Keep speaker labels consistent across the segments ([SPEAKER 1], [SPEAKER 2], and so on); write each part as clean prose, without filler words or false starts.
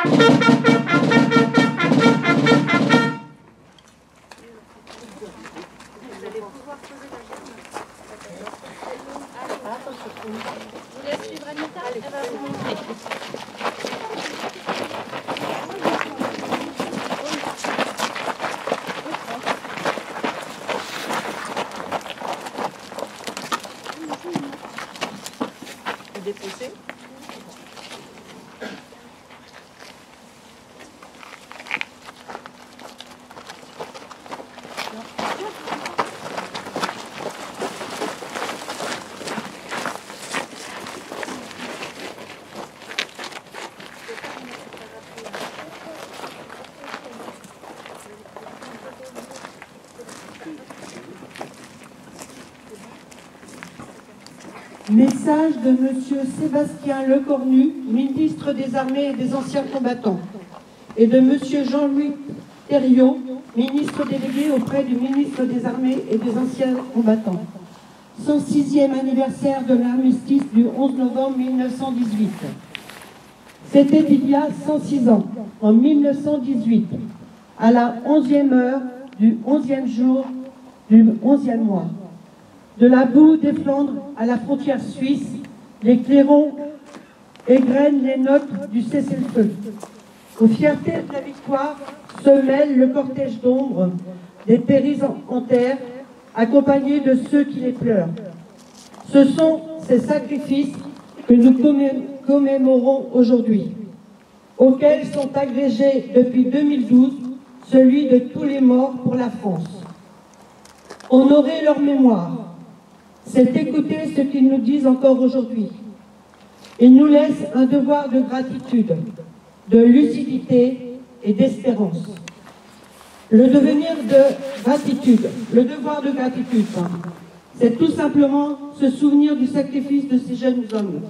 [SPEAKER 1] vous laisse suivre Anita, elle va vous montrer.
[SPEAKER 2] Déposer.
[SPEAKER 3] Message de Monsieur Sébastien Lecornu, ministre des Armées et des Anciens Combattants, et de Monsieur Jean-Louis Thériault, ministre délégué auprès du ministre des Armées et des Anciens Combattants. 106e anniversaire de l'armistice du 11 novembre 1918. C'était il y a 106 ans, en 1918, à la 11e heure du 11e jour du 11e mois. De la boue des Flandres à la frontière suisse, les clairons égrènent les notes du cessez-le-feu. Aux fiertés de la victoire se mêle le cortège d'ombre des péris en terre, accompagnés de ceux qui les pleurent. Ce sont ces sacrifices que nous commémorons aujourd'hui, auxquels sont agrégés depuis 2012 celui de tous les morts pour la France. Honorer leur mémoire, c'est écouter ce qu'ils nous disent encore aujourd'hui. Ils nous laissent un devoir de gratitude, de lucidité et d'espérance. Le devoir de gratitude, c'est tout simplement se souvenir du sacrifice de ces jeunes hommes,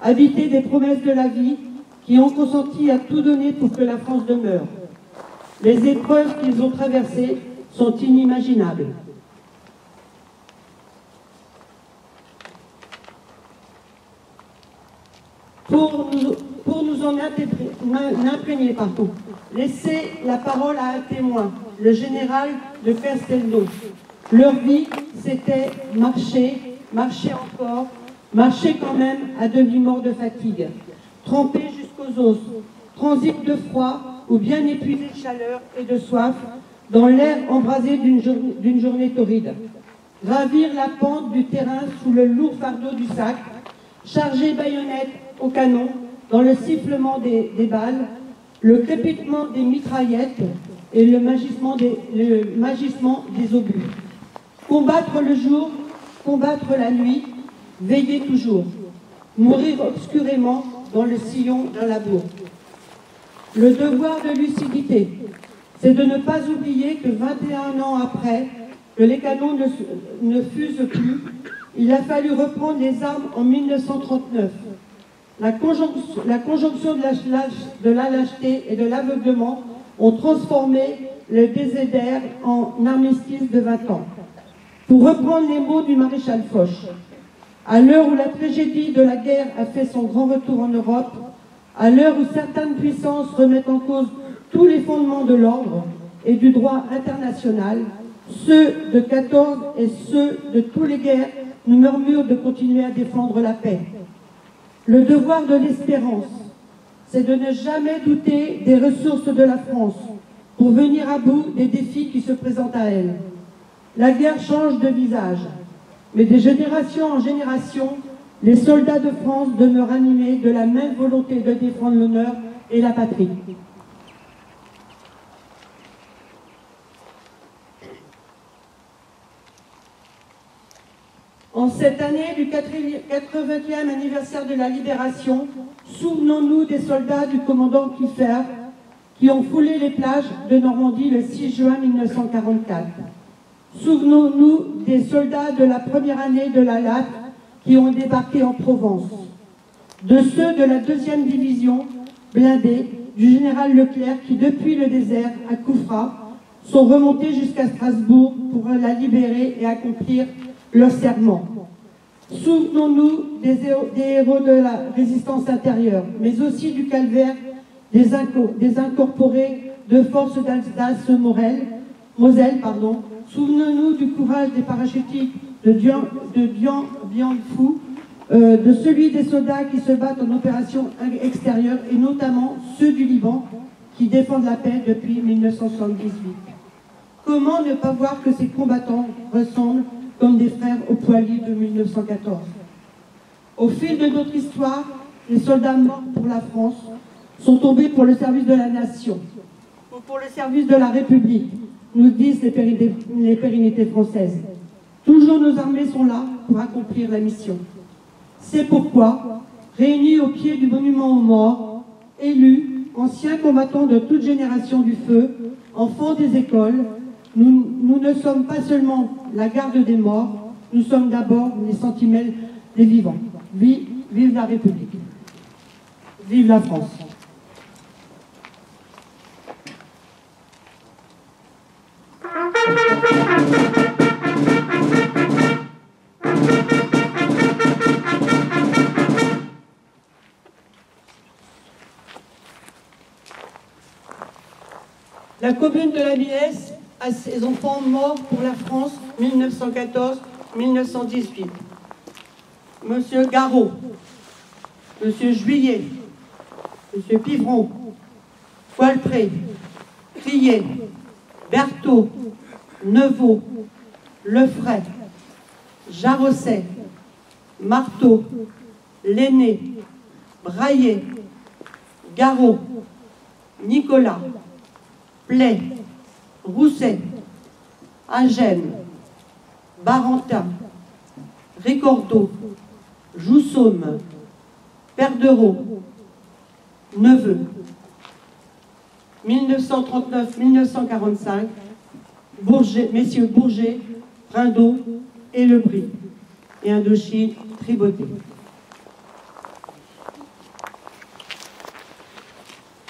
[SPEAKER 3] habités des promesses de la vie, qui ont consenti à tout donner pour que la France demeure. Les épreuves qu'ils ont traversées sont inimaginables. Pour nous en imprégner, laissez la parole à un témoin, le général de Castelnau. Leur vie, c'était marcher, marcher encore, marcher quand même à demi-mort de fatigue, trempé jusqu'aux os, transit de froid ou bien épuisé de chaleur et de soif, dans l'air embrasé d'une journée torride. Gravir la pente du terrain sous le lourd fardeau du sac, charger baïonnette au canon, dans le sifflement des balles, le crépitement des mitraillettes et le magissement des obus. Combattre le jour, combattre la nuit, veiller toujours. Mourir obscurément dans le sillon d'un labour. Le devoir de lucidité, c'est de ne pas oublier que 21 ans après, que les canons ne fusent plus, il a fallu reprendre les armes en 1939. La conjonction de la lâcheté et de l'aveuglement ont transformé le déshébert en armistice de 20 ans. Pour reprendre les mots du maréchal Foch, à l'heure où la tragédie de la guerre a fait son grand retour en Europe, à l'heure où certaines puissances remettent en cause tous les fondements de l'ordre et du droit international, ceux de 14 et ceux de toutes les guerres nous murmurent de continuer à défendre la paix. Le devoir de l'espérance, c'est de ne jamais douter des ressources de la France pour venir à bout des défis qui se présentent à elle. La guerre change de visage, mais de génération en génération, les soldats de France demeurent animés de la même volonté de défendre l'honneur et la patrie. En cette année du 80e anniversaire de la Libération, souvenons-nous des soldats du commandant Kieffer qui ont foulé les plages de Normandie le 6 juin 1944. Souvenons-nous des soldats de la première année de la LAT qui ont débarqué en Provence. De ceux de la 2e division blindée du général Leclerc qui, depuis le désert à Koufra, sont remontés jusqu'à Strasbourg pour la libérer et accomplir leur serment. Souvenons-nous des héros de la résistance intérieure, mais aussi du calvaire des incorporés de forces d'Alsace-Moselle. Souvenons-nous du courage des parachutiques de Dien Bien Phu, de celui des soldats qui se battent en opération extérieure, et notamment ceux du Liban qui défendent la paix depuis 1978. Comment ne pas voir que ces combattants ressemblent comme des frères au poilier de 1914? Au fil de notre histoire, les soldats morts pour la France sont tombés pour le service de la nation ou pour le service de la République, nous disent les pérennités françaises. Toujours nos armées sont là pour accomplir la mission. C'est pourquoi, réunis au pied du monument aux morts, élus, anciens combattants de toute génération du feu, enfants des écoles, nous ne sommes pas seulement la garde des morts, nous sommes d'abord les sentinelles des vivants. Vive la République. Vive la France. La commune de la Villesse a ses enfants morts pour la France 1914-1918. Monsieur Garot, Monsieur Juillet, Monsieur Pivron, Foilpré, Crier, Berthaud, Neveu, Lefray, Jarosset, Marteau, Lenné, Braillet, Garot, Nicolas, Play, Rousset, Agène, Barentin, Ricordeau, Joussaume, Perdereau, Neveu. 1939-1945, messieurs Bourget, Prindeau et Lebris, et Indochine, Triboté.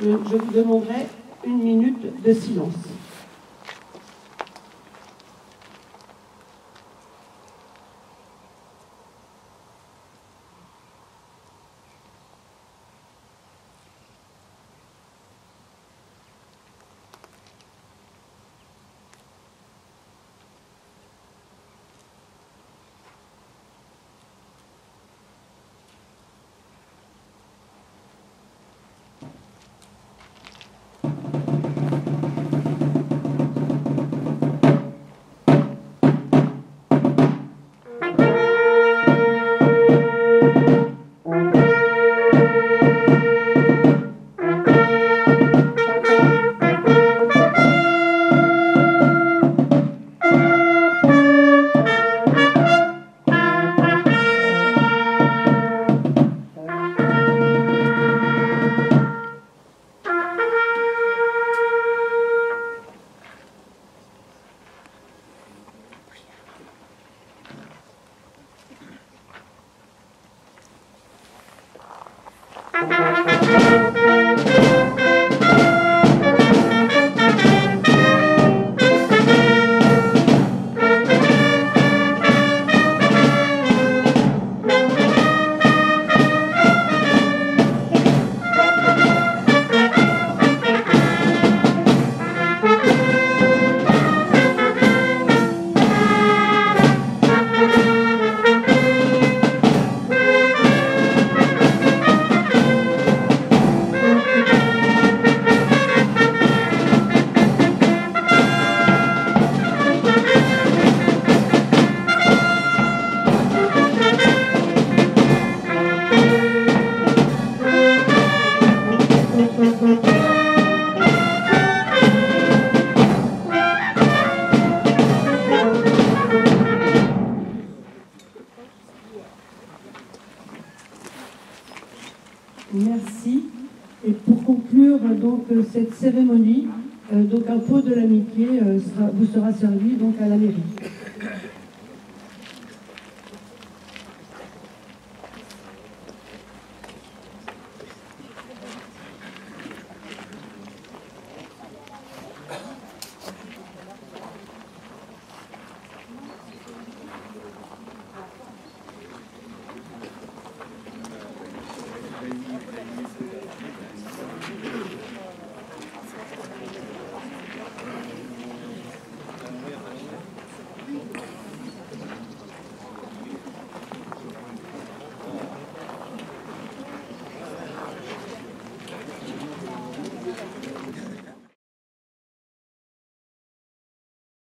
[SPEAKER 3] Je vous demanderai une minute de silence. Merci. Et pour conclure donc cette cérémonie, donc un pot de l'amitié vous sera servi donc à la mairie.